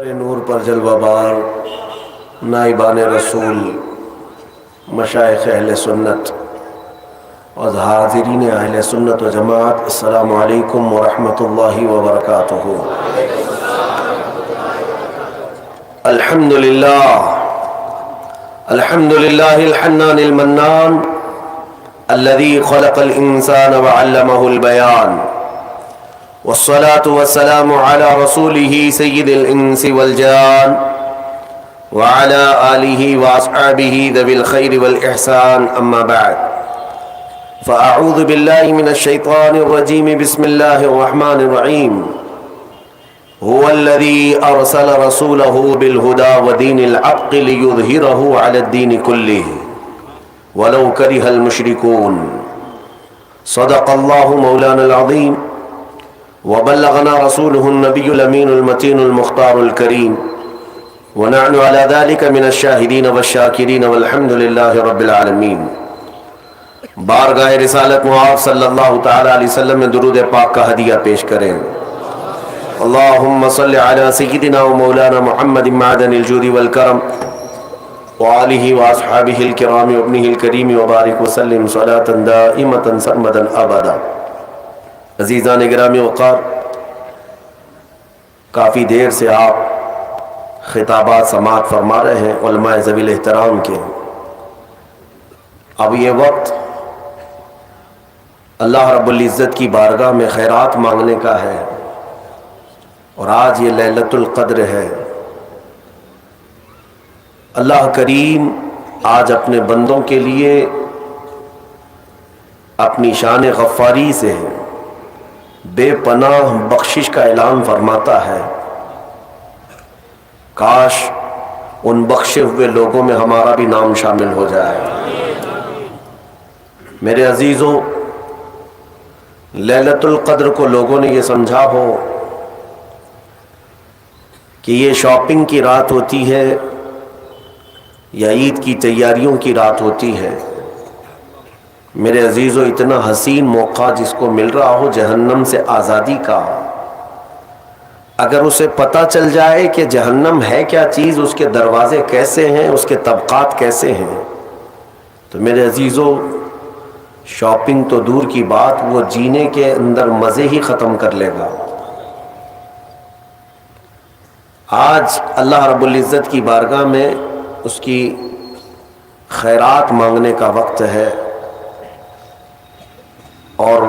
نور پر جلوہ بار نائبان رسول، مشائخ اہل سنت اور حاضرین اہل سنت و جماعت، السلام علیکم ورحمۃ اللہ وبرکاتہ۔ الحمد للہ الحنان المنان الذي خلق الانسان وعلمه البيان، والصلاة والسلام على رسوله سيد الانس والجان وعلى آله واصحابه ذوي الخير والاحسان، اما بعد فاعوذ بالله من الشيطان الرجيم، بسم الله الرحمن الرحيم۔ هو الذي ارسل رسوله بالهدى ودين الحق ليظهره على الدين كله ولو كره المشركون۔ صدق الله مولانا العظيم وبلغنا رسوله النبي الأمين المتين المختار الكريم، ونحن على ذلك من الشاهدين والشاكرين والحمد لله رب العالمين۔ بارگاہ رسالت معاذ صلی اللہ تعالی علیہ وسلم میں درود پاک کا ہدیہ پیش کریں۔ اللہم صل علی سیدنا و مولانا محمد معدن الجود والکرم وآلہ واصحابہ الکرام وابنہ الکریم وبارک وسلم صلاة دائمة سرمدا ابدا۔ عزیزان گرامی وقار، کافی دیر سے آپ خطابات سماعت فرما رہے ہیں علماء ذوی الاحترام کے۔ اب یہ وقت اللہ رب العزت کی بارگاہ میں خیرات مانگنے کا ہے، اور آج یہ لیلۃ القدر ہے۔ اللہ کریم آج اپنے بندوں کے لیے اپنی شان غفاری سے بے پناہ بخشش کا اعلان فرماتا ہے۔ کاش ان بخشے ہوئے لوگوں میں ہمارا بھی نام شامل ہو جائے۔ میرے عزیزوں، لیلۃ القدر کو لوگوں نے یہ سمجھا ہو کہ یہ شاپنگ کی رات ہوتی ہے یا عید کی تیاریوں کی رات ہوتی ہے۔ میرے عزیزو، اتنا حسین موقع جس کو مل رہا ہو جہنم سے آزادی کا، اگر اسے پتہ چل جائے کہ جہنم ہے کیا چیز، اس کے دروازے کیسے ہیں، اس کے طبقات کیسے ہیں، تو میرے عزیزو شاپنگ تو دور کی بات، وہ جینے کے اندر مزے ہی ختم کر لے گا۔ آج اللہ رب العزت کی بارگاہ میں اس کی خیرات مانگنے کا وقت ہے، اور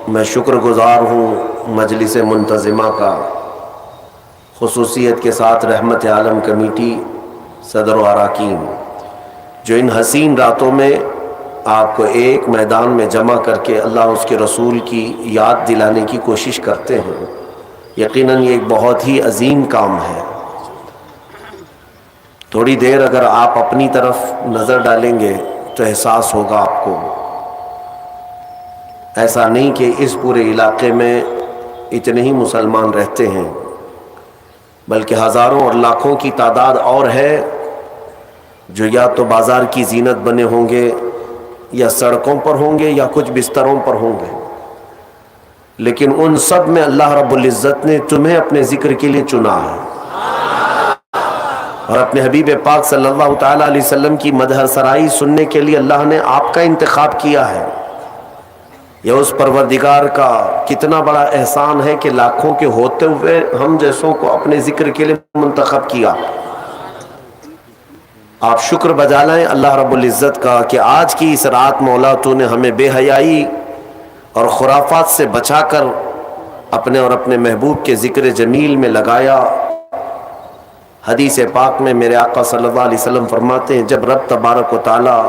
میں شکر گزار ہوں مجلس منتظمہ کا، خصوصیت کے ساتھ رحمت عالم کمیٹی صدر و اراکین، جو ان حسین راتوں میں آپ کو ایک میدان میں جمع کر کے اللہ اس کے رسول کی یاد دلانے کی کوشش کرتے ہیں۔ یقیناً یہ ایک بہت ہی عظیم کام ہے۔ تھوڑی دیر اگر آپ اپنی طرف نظر ڈالیں گے تو احساس ہوگا آپ کو، ایسا نہیں کہ اس پورے علاقے میں اتنے ہی مسلمان رہتے ہیں، بلکہ ہزاروں اور لاکھوں کی تعداد اور ہے جو یا تو بازار کی زینت بنے ہوں گے، یا سڑکوں پر ہوں گے، یا کچھ بستروں پر ہوں گے، لیکن ان سب میں اللہ رب العزت نے تمہیں اپنے ذکر کے لیے چنا ہے، اور اپنے حبیب پاک صلی اللہ تعالی علیہ وسلم کی مدح سرائی سننے کے لیے اللہ نے آپ کا انتخاب کیا ہے۔ یہ اس پروردگار کا کتنا بڑا احسان ہے کہ لاکھوں کے ہوتے ہوئے ہم جیسوں کو اپنے ذکر کے لیے منتخب کیا۔ آپ شکر بجا لائیں اللہ رب العزت کا کہ آج کی اس رات مولا تو نے ہمیں بے حیائی اور خرافات سے بچا کر اپنے اور اپنے محبوب کے ذکر جمیل میں لگایا۔ حدیث پاک میں میرے آقا صلی اللہ علیہ وسلم فرماتے ہیں، جب رب تبارک و تعالی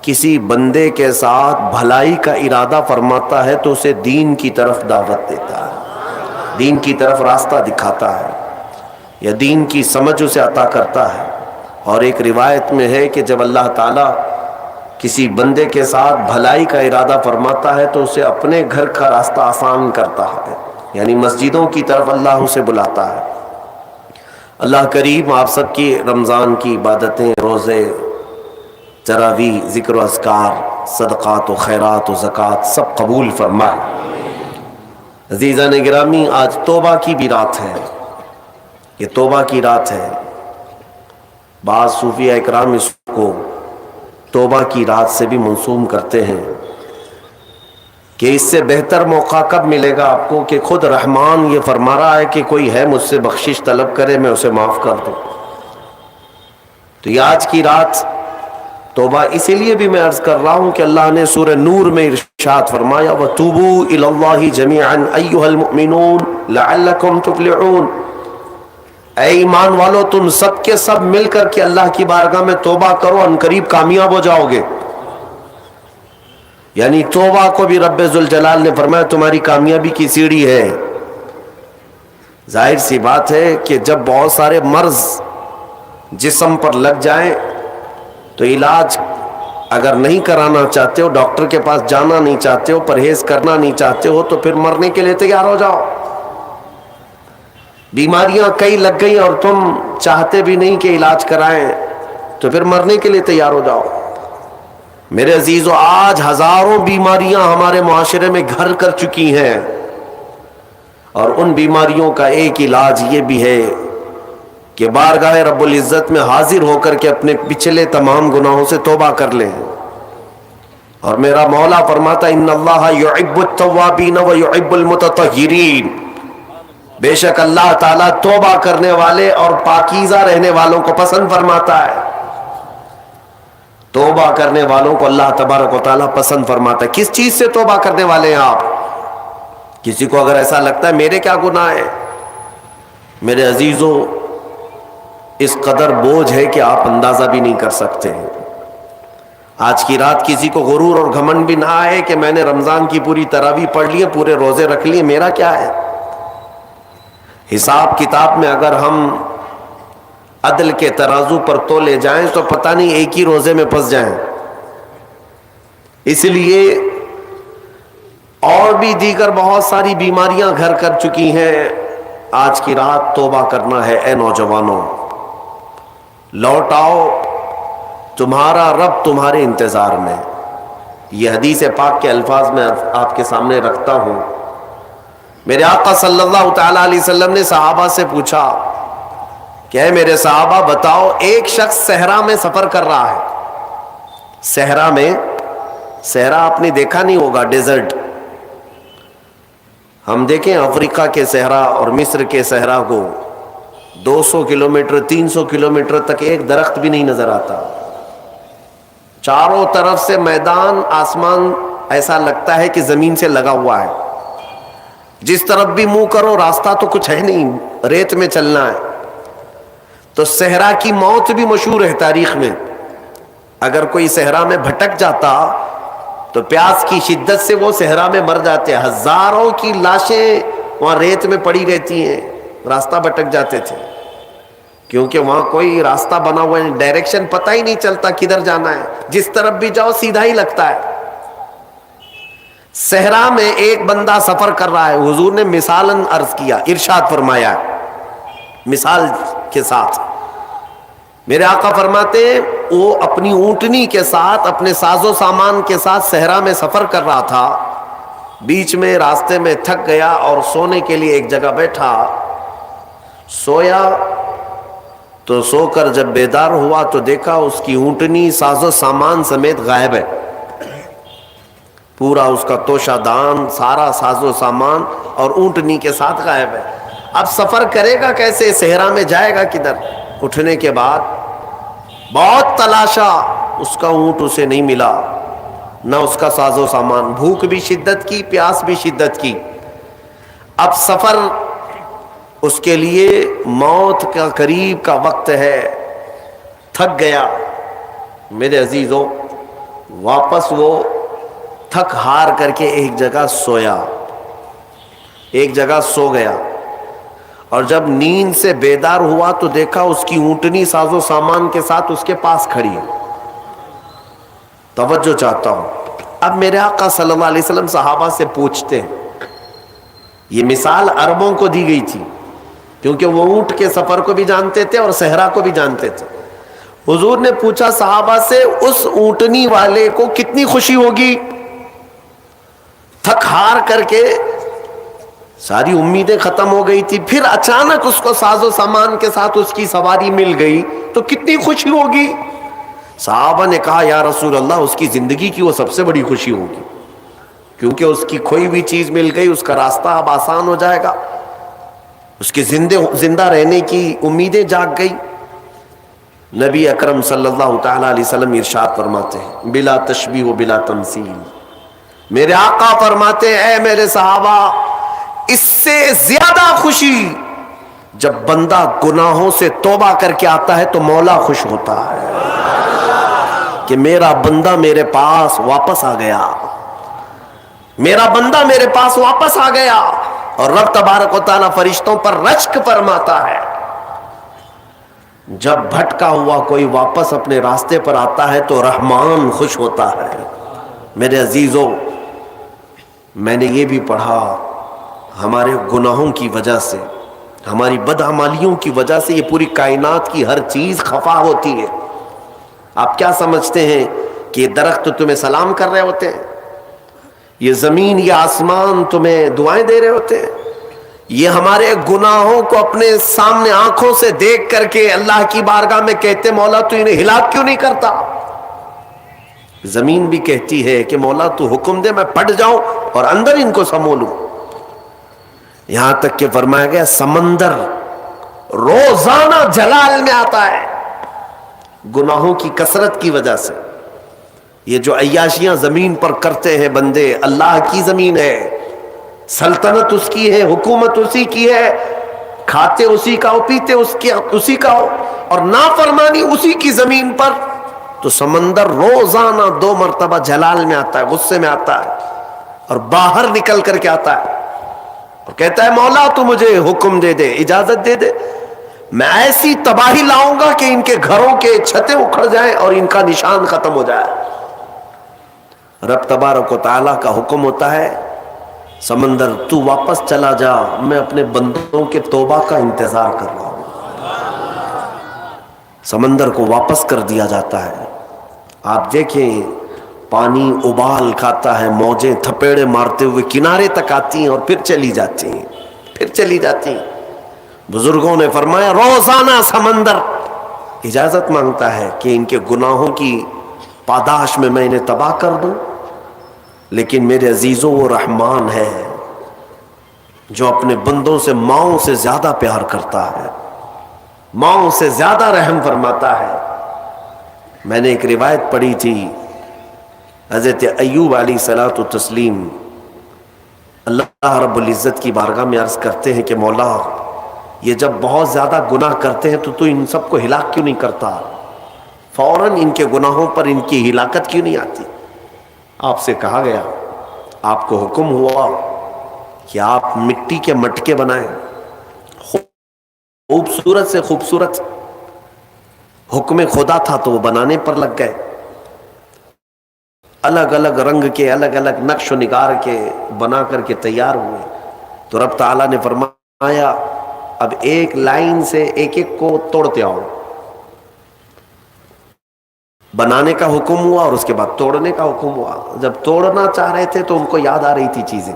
کسی بندے کے ساتھ بھلائی کا ارادہ فرماتا ہے تو اسے دین کی طرف دعوت دیتا ہے، دین کی طرف راستہ دکھاتا ہے، یا دین کی سمجھ اسے عطا کرتا ہے۔ اور ایک روایت میں ہے کہ جب اللہ تعالیٰ کسی بندے کے ساتھ بھلائی کا ارادہ فرماتا ہے تو اسے اپنے گھر کا راستہ آسان کرتا ہے، یعنی مسجدوں کی طرف اللہ اسے بلاتا ہے۔ اللہ کریم آپ سب کی رمضان کی عبادتیں، روزے، تراویح، ذکر و اذکار، صدقات و خیرات و زکوٰۃ سب قبول فرمائے۔ عزیزان گرامی، آج توبہ کی بھی رات ہے۔ یہ توبہ کی رات ہے. بعض صوفیہ اکرام اس کو توبہ کی رات سے بھی منسوب کرتے ہیں کہ اس سے بہتر موقع کب ملے گا آپ کو کہ خود رحمان یہ فرما رہا ہے کہ کوئی ہے مجھ سے بخشش طلب کرے میں اسے معاف کر دوں. تو یہ آج کی رات توبہ اسی لیے بھی میں عرض کر رہا ہوں کہ اللہ نے سورہ نور میں ارشاد فرمایا وَتُوبُوا إِلَى اللَّهِ جَمِيعًا أَيُّهَا الْمُؤْمِنُونَ لَعَلَّكُمْ تُفْلِحُونَ. اے ایمان والو تم سب کے سب مل کر کے اللہ کی بارگاہ میں توبہ کرو، ان قریب کامیاب ہو جاؤ گے. یعنی توبہ کو بھی رب ذوالجلال نے فرمایا تمہاری کامیابی کی سیڑھی ہے. ظاہر سی بات ہے کہ جب بہت سارے مرض جسم پر لگ جائیں تو علاج اگر نہیں کرانا چاہتے ہو، ڈاکٹر کے پاس جانا نہیں چاہتے ہو، پرہیز کرنا نہیں چاہتے ہو، تو پھر مرنے کے لیے تیار ہو جاؤ. بیماریاں کئی لگ گئی اور تم چاہتے بھی نہیں کہ علاج کرائیں تو پھر مرنے کے لیے تیار ہو جاؤ. میرے عزیزو، آج ہزاروں بیماریاں ہمارے معاشرے میں گھر کر چکی ہیں، اور ان بیماریوں کا ایک علاج یہ بھی ہے کہ بارگاہ رب العزت میں حاضر ہو کر کے اپنے پچھلے تمام گناہوں سے توبہ کر لیں. اور میرا مولا فرماتا ان اللہ یحب التوابین ویحب المتطہرین، بے شک اللہ تعالیٰ توبہ کرنے والے اور پاکیزہ رہنے والوں کو پسند فرماتا ہے. توبہ کرنے والوں کو اللہ تبارک و تعالیٰ پسند فرماتا ہے. کس چیز سے توبہ کرنے والے ہیں آپ؟ کسی کو اگر ایسا لگتا ہے میرے کیا گناہ ہے، میرے عزیزو اس قدر بوجھ ہے کہ آپ اندازہ بھی نہیں کر سکتے. آج کی رات کسی کو غرور اور گھمنڈ بھی نہ آئے کہ میں نے رمضان کی پوری تراویح پڑھ لی ہے، پورے روزے رکھ لیے، میرا کیا ہے. حساب کتاب میں اگر ہم عدل کے ترازو پر تولے جائیں تو پتہ نہیں ایک ہی روزے میں پھنس جائیں. اس لیے اور بھی دیگر بہت ساری بیماریاں گھر کر چکی ہیں. آج کی رات توبہ کرنا ہے. اے نوجوانوں، لوٹ آؤ، تمہارا رب تمہارے انتظار میں. یہ حدیث پاک کے الفاظ میں آپ کے سامنے رکھتا ہوں. میرے آقا صلی اللہ تعالی علیہ وسلم نے صحابہ سے پوچھا کہ اے میرے صحابہ بتاؤ، ایک شخص صحرا میں سفر کر رہا ہے. صحرا میں، صحرا آپ نے دیکھا نہیں ہوگا، ڈیزرٹ. ہم دیکھیں افریقہ کے صحرا اور مصر کے صحرا کو 200 کلومیٹر 300 کلومیٹر تک ایک درخت بھی نہیں نظر آتا. چاروں طرف سے میدان، آسمان ایسا لگتا ہے کہ زمین سے لگا ہوا ہے. جس طرف بھی منہ کرو راستہ تو کچھ ہے نہیں، ریت میں چلنا ہے. تو صحرا کی موت بھی مشہور ہے تاریخ میں. اگر کوئی صحرا میں بھٹک جاتا تو پیاس کی شدت سے وہ صحرا میں مر جاتے. ہزاروں کی لاشیں وہاں ریت میں پڑی رہتی ہیں، راستہ بھٹک جاتے تھے کیونکہ وہاں کوئی راستہ بنا ہوا ہے، ڈائریکشن پتہ ہی نہیں چلتا کدھر جانا ہے، جس طرف بھی جاؤ سیدھا ہی لگتا ہے. صحرا میں ایک بندہ سفر کر رہا ہے. حضور نے مثالاً عرض کیا، ارشاد فرمایا مثال کے ساتھ. میرے آقا فرماتے ہیں وہ اپنی اونٹنی کے ساتھ، اپنے ساز و سامان کے ساتھ صحرا میں سفر کر رہا تھا. بیچ میں راستے میں تھک گیا اور سونے کے لیے ایک جگہ بیٹھا. سویا تو سو کر جب بیدار ہوا تو دیکھا اس کی اونٹنی ساز و سامان سمیت غائب ہے. پورا اس کا توشہ دان، سارا ساز و سامان اور اونٹنی کے ساتھ غائب ہے. اب سفر کرے گا کیسے؟ صحرا میں جائے گا کدھر؟ اٹھنے کے بعد بہت تلاشا، اس کا اونٹ اسے نہیں ملا، نہ اس کا ساز و سامان. بھوک بھی شدت کی، پیاس بھی شدت کی. اب سفر اس کے لیے موت کا قریب کا وقت ہے، تھک گیا. میرے عزیزو، واپس وہ تھک ہار کر کے ایک جگہ سویا، ایک جگہ سو گیا. اور جب نیند سے بیدار ہوا تو دیکھا اس کی اونٹنی ساز و سامان کے ساتھ اس کے پاس کھڑی ہے. توجہ چاہتا ہوں. اب میرے آقا صلی اللہ علیہ وسلم صحابہ سے پوچھتے ہیں، یہ مثال عربوں کو دی گئی تھی کیونکہ وہ اونٹ کے سفر کو بھی جانتے تھے اور صحرا کو بھی جانتے تھے. حضور نے پوچھا صحابہ سے اس اونٹنی والے کو کتنی خوشی ہوگی، تھک ہار کر کے ساری امیدیں ختم ہو گئی تھی، پھر اچانک اس کو ساز و سامان کے ساتھ اس کی سواری مل گئی تو کتنی خوشی ہوگی. صحابہ نے کہا یا رسول اللہ اس کی زندگی کی وہ سب سے بڑی خوشی ہوگی، کیونکہ اس کی کھوئی ہوئی چیز مل گئی، اس کا راستہ اب آسان ہو جائے گا، اس کے زندہ رہنے کی امیدیں جاگ گئی. نبی اکرم صلی اللہ تعالی علیہ وسلم ارشاد فرماتے ہیں بلا تشبیہ و بلا تمثیل، میرے آقا فرماتے ہیں اے میرے صحابہ، اس سے زیادہ خوشی جب بندہ گناہوں سے توبہ کر کے آتا ہے تو مولا خوش ہوتا ہے کہ میرا بندہ میرے پاس واپس آ گیا، میرا بندہ میرے پاس واپس آ گیا. اور رب تبارک و تعالیٰ فرشتوں پر رشک فرماتا ہے، جب بھٹکا ہوا کوئی واپس اپنے راستے پر آتا ہے تو رحمان خوش ہوتا ہے. میرے عزیزو، میں نے یہ بھی پڑھا ہمارے گناہوں کی وجہ سے، ہماری بدعمالیوں کی وجہ سے یہ پوری کائنات کی ہر چیز خفا ہوتی ہے. آپ کیا سمجھتے ہیں کہ یہ درخت تمہیں سلام کر رہے ہوتے ہیں؟ یہ زمین یا آسمان تمہیں دعائیں دے رہے ہوتے ہیں؟ یہ ہمارے گناہوں کو اپنے سامنے آنکھوں سے دیکھ کر کے اللہ کی بارگاہ میں کہتے مولا تو انہیں ہلاک کیوں نہیں کرتا؟ زمین بھی کہتی ہے کہ مولا تو حکم دے میں پھٹ جاؤں اور اندر ان کو سمو لوں. یہاں تک کہ فرمایا گیا سمندر روزانہ جلال میں آتا ہے گناہوں کی کثرت کی وجہ سے. یہ جو عیاشیاں زمین پر کرتے ہیں بندے، اللہ کی زمین ہے، سلطنت اس کی ہے، حکومت اسی کی ہے، کھاتے اسی کا ہو، پیتے اسی کا ہو، اور نافرمانی اسی کی زمین پر. تو سمندر روزانہ 2 مرتبہ جلال میں آتا ہے، غصے میں آتا ہے، اور باہر نکل کر کے آتا ہے اور کہتا ہے مولا تو مجھے حکم دے دے، اجازت دے دے، میں ایسی تباہی لاؤں گا کہ ان کے گھروں کے چھتیں اکھڑ جائیں اور ان کا نشان ختم ہو جائے. رب تبارک و تعالیٰ کا حکم ہوتا ہے سمندر تو واپس چلا جا، میں اپنے بندوں کے توبہ کا انتظار کر رہا ہوں. سمندر کو واپس کر دیا جاتا ہے. آپ دیکھیں پانی ابال کھاتا ہے، موجیں تھپیڑے مارتے ہوئے کنارے تک آتی ہیں اور پھر چلی جاتی ہیں، پھر چلی جاتی ہیں. بزرگوں نے فرمایا روزانہ سمندر اجازت مانگتا ہے کہ ان کے گناہوں کی پاداش میں انہیں تباہ کر دوں، لیکن میرے عزیزوں وہ رحمان ہے جو اپنے بندوں سے ماؤں سے زیادہ پیار کرتا ہے، ماؤں سے زیادہ رحم فرماتا ہے. میں نے ایک روایت پڑھی تھی، حضرت ایوب علیہ الصلوۃ والتسلیم اللہ رب العزت کی بارگاہ میں عرض کرتے ہیں کہ مولا یہ جب بہت زیادہ گناہ کرتے ہیں تو ان سب کو ہلاک کیوں نہیں کرتا؟ فوراً ان کے گناہوں پر ان کی ہلاکت کیوں نہیں آتی؟ آپ سے کہا گیا، آپ کو حکم ہوا کہ آپ مٹی کے مٹکے بنائیں، خوبصورت سے خوبصورت. حکم خدا تھا تو وہ بنانے پر لگ گئے، الگ الگ رنگ کے، الگ الگ نقش و نگار کے بنا کر کے تیار ہوئے. تو رب تعالیٰ نے فرمایا اب ایک لائن سے ایک ایک کو توڑتے آؤ. بنانے کا حکم ہوا اور اس کے بعد توڑنے کا حکم ہوا. جب توڑنا چاہ رہے تھے تو ان کو یاد آ رہی تھی چیزیں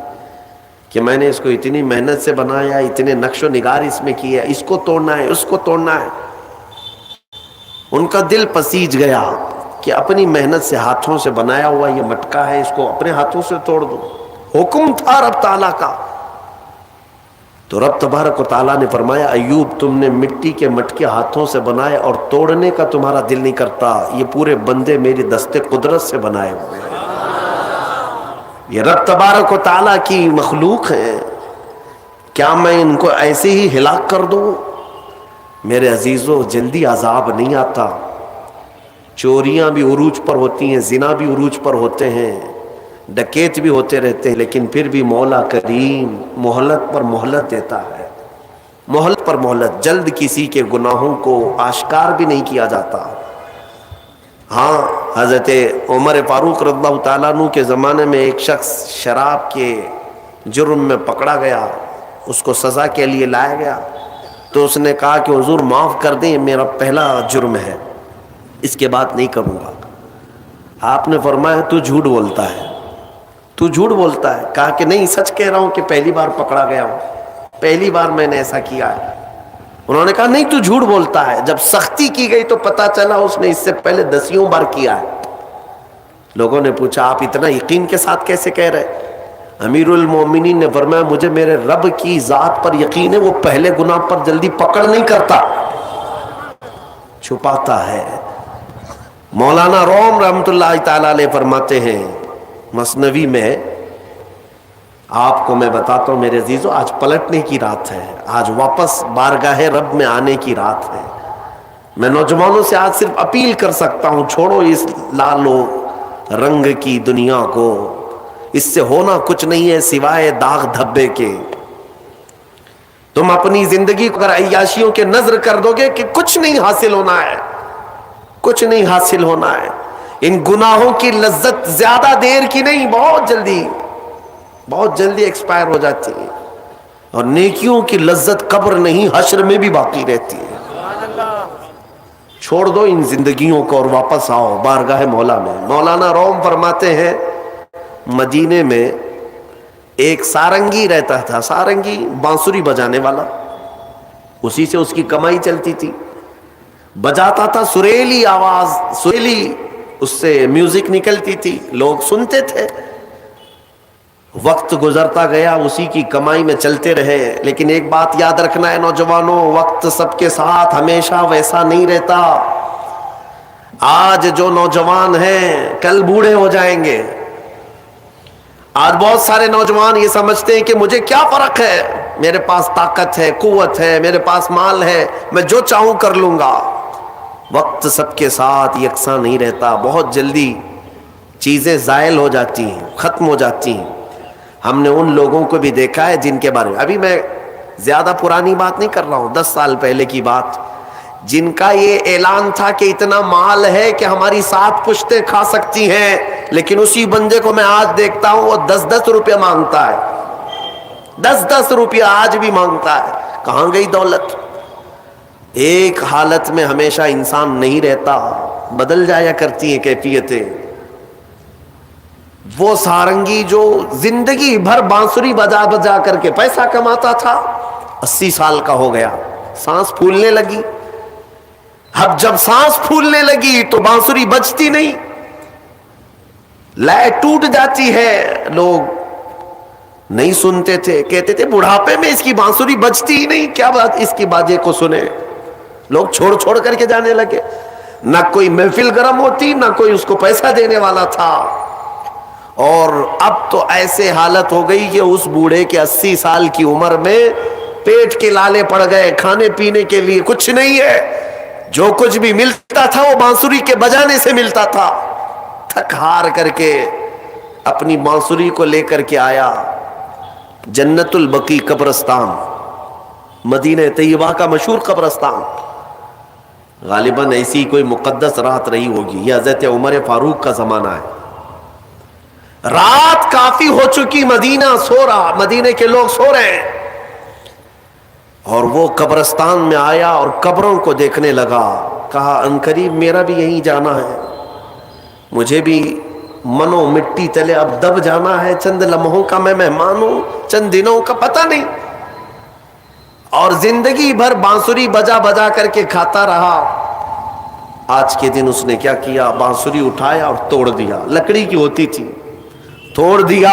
کہ میں نے اس کو اتنی محنت سے بنایا، اتنے نقش و نگار اس میں کیے، اس کو توڑنا ہے، اس کو توڑنا ہے. ان کا دل پسیج گیا کہ اپنی محنت سے ہاتھوں سے بنایا ہوا یہ مٹکا ہے، اس کو اپنے ہاتھوں سے توڑ دو. حکم تھا رب تعالیٰ کا. تو رب تبارک و تعالیٰ نے فرمایا ایوب تم نے مٹی کے مٹکے ہاتھوں سے بنائے اور توڑنے کا تمہارا دل نہیں کرتا، یہ پورے بندے میری دستے قدرت سے بنائے ہوئے ہیں. یہ رب تبارک و تعالیٰ کی مخلوق ہیں، کیا میں ان کو ایسے ہی ہلاک کر دوں؟ میرے عزیزو جلدی عذاب نہیں آتا. چوریاں بھی عروج پر ہوتی ہیں، زنا بھی عروج پر ہوتے ہیں، ڈکیت بھی ہوتے رہتے ہیں، لیکن پھر بھی مولا کریم مہلت پر مہلت دیتا ہے، مہلت پر مہلت. جلد کسی کے گناہوں کو آشکار بھی نہیں کیا جاتا. ہاں حضرت عمر فاروق رضی اللہ تعالیٰ عنہ کے زمانے میں ایک شخص شراب کے جرم میں پکڑا گیا، اس کو سزا کے لیے لایا گیا. تو اس نے کہا کہ حضور معاف کر دیں، میرا پہلا جرم ہے، اس کے بعد نہیں کروں گا. آپ نے فرمایا تو جھوٹ بولتا ہے، تو تو جھوٹ بولتا ہے؟ کہا کہ نہیں سچ کہہ رہا ہوں کہ پہلی بار پکڑا گیا ہوں، پہلی بار میں نے ایسا کیا ہے۔ انہوں نے کہا نہیں تو جھوٹ بولتا ہے۔ جب سختی کی گئی تو پتا چلا اس نے اس سے پہلے 10 بار کیا ہے۔ لوگوں نے پوچھا آپ اتنا یقین کے ساتھ کیسے کہہ رہے؟ امیر المومنین نے فرمایا مجھے میرے رب کی ذات پر یقین ہے، وہ پہلے گناہ پر جلدی پکڑ نہیں کرتا، چھپاتا ہے۔ مولانا روم رحمت اللہ تعالی علیہ فرماتے ہیں مثنوی میں، آپ کو میں بتاتا ہوں میرے عزیزو، آج پلٹنے کی رات ہے، آج واپس بارگاہ رب میں آنے کی رات ہے۔ میں نوجوانوں سے آج صرف اپیل کر سکتا ہوں، چھوڑو اس لالو رنگ کی دنیا کو، اس سے ہونا کچھ نہیں ہے سوائے داغ دھبے کے۔ تم اپنی زندگی کو اگر عیاشیوں کے نظر کر دو گے کہ کچھ نہیں حاصل ہونا ہے، کچھ نہیں حاصل ہونا ہے۔ ان گناہوں کی لذت زیادہ دیر کی نہیں، بہت جلدی ایکسپائر ہو جاتی ہے، اور نیکیوں کی لذت قبر نہیں حشر میں بھی باقی رہتی ہے۔ چھوڑ دو ان زندگیوں کو اور واپس آؤ بارگاہ مولا میں۔ مولانا روم فرماتے ہیں مدینے میں ایک سارنگی رہتا تھا، سارنگی بانسری بجانے والا، اسی سے اس کی کمائی چلتی تھی، بجاتا تھا، سریلی آواز، سریلی اس سے میوزک نکلتی تھی، لوگ سنتے تھے۔ وقت گزرتا گیا، اسی کی کمائی میں چلتے رہے، لیکن ایک بات یاد رکھنا ہے نوجوانوں، وقت سب کے ساتھ ہمیشہ ویسا نہیں رہتا۔ آج جو نوجوان ہیں کل بوڑھے ہو جائیں گے۔ آج بہت سارے نوجوان یہ سمجھتے ہیں کہ مجھے کیا فرق ہے، میرے پاس طاقت ہے، قوت ہے، میرے پاس مال ہے، میں جو چاہوں کر لوں گا۔ وقت سب کے ساتھ یکساں نہیں رہتا، بہت جلدی چیزیں زائل ہو جاتی ہیں، ختم ہو جاتی ہیں۔ ہم نے ان لوگوں کو بھی دیکھا ہے جن کے بارے میں، ابھی میں زیادہ پرانی بات نہیں کر رہا ہوں، 10 سال پہلے کی بات، جن کا یہ اعلان تھا کہ اتنا مال ہے کہ ہماری 7 پشتیں کھا سکتی ہیں، لیکن اسی بندے کو میں آج دیکھتا ہوں وہ 10-10 روپے مانگتا ہے، 10-10 روپیہ آج بھی مانگتا ہے۔ کہاں گئی دولت؟ ایک حالت میں ہمیشہ انسان نہیں رہتا، بدل جایا کرتی ہیں کیفیتیں۔ وہ سارنگی جو زندگی بھر بانسری بجا بجا کر کے پیسہ کماتا تھا، 80 سال کا ہو گیا، سانس پھولنے لگی۔ اب جب سانس پھولنے لگی تو بانسری بجتی نہیں، لے ٹوٹ جاتی ہے، لوگ نہیں سنتے تھے، کہتے تھے بڑھاپے میں اس کی بانسری بجتی ہی نہیں، کیا بات اس کی باجے کو سنے۔ لوگ چھوڑ کر کے جانے لگے، نہ کوئی محفل گرم ہوتی، نہ کوئی اس کو پیسہ دینے والا تھا۔ اور اب تو ایسے حالت ہو گئی کہ اس بوڑھے کے 80 سال کی عمر میں پیٹ کے لالے پڑ گئے، کھانے پینے کے لیے کچھ نہیں ہے، جو کچھ بھی ملتا تھا وہ بانسری کے بجانے سے ملتا تھا۔ تھک ہار کر کے اپنی بانسری کو لے کر کے آیا جنت البقیع قبرستان، مدینہ طیبہ کا مشہور قبرستان۔ غالباً ایسی کوئی مقدس رات رہی ہوگی، یہ حضرت عمر فاروق کا زمانہ ہے۔ رات کافی ہو چکی، مدینہ سو رہا، مدینے کے لوگ سو رہے ہیں، اور وہ قبرستان میں آیا اور قبروں کو دیکھنے لگا۔ کہا عنقریب میرا بھی یہیں جانا ہے، مجھے بھی منو مٹی تلے اب دب جانا ہے، چند لمحوں کا میں مہمان ہوں، چند دنوں کا پتہ نہیں۔ اور زندگی بھر بانسری بجا بجا کر کے کھاتا رہا۔ آج کے دن اس نے کیا کیا، بانسری اٹھایا اور توڑ دیا، لکڑی کی ہوتی تھی، توڑ دیا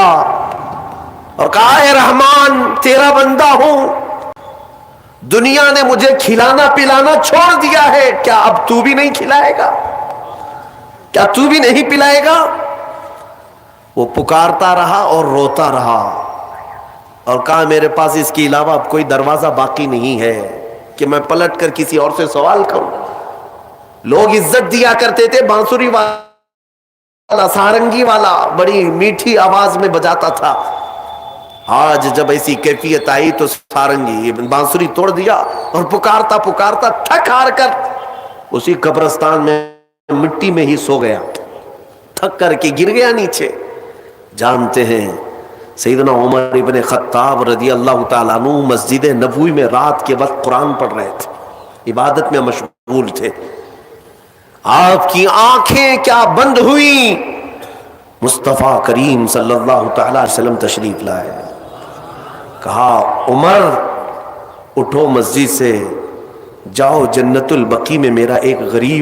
اور کہا اے رحمان تیرا بندہ ہوں، دنیا نے مجھے کھلانا پلانا چھوڑ دیا ہے، کیا اب تو بھی نہیں کھلائے گا، کیا تو بھی نہیں پلائے گا؟ وہ پکارتا رہا اور روتا رہا، اور کہا میرے پاس اس کے علاوہ اب کوئی دروازہ باقی نہیں ہے کہ میں پلٹ کر کسی اور سے سوال کروں۔ لوگ عزت دیا کرتے تھے، بانسری والا، سارنگی والا بڑی میٹھی آواز میں بجاتا تھا۔ آج جب ایسی کیفیت آئی تو سارنگی بانسری توڑ دیا اور پکارتا پکارتا تھک ہار کر اسی قبرستان میں مٹی میں ہی سو گیا، تھک کر کے گر گیا نیچے۔ جانتے ہیں سیدنا عمر ابن خطاب رضی اللہ تعالیٰ عنہ مسجد نبوی میں رات کے وقت قرآن پڑھ رہے تھے، عبادت میں مشغول تھے۔ آپ کی آنکھیں کیا بند ہوئیں، مصطفیٰ کریم صلی اللہ تعالی علیہ وسلم تشریف لائے. کہا عمر اٹھو مسجد سے، جاؤ جنت البقیع میں میرا ایک غریب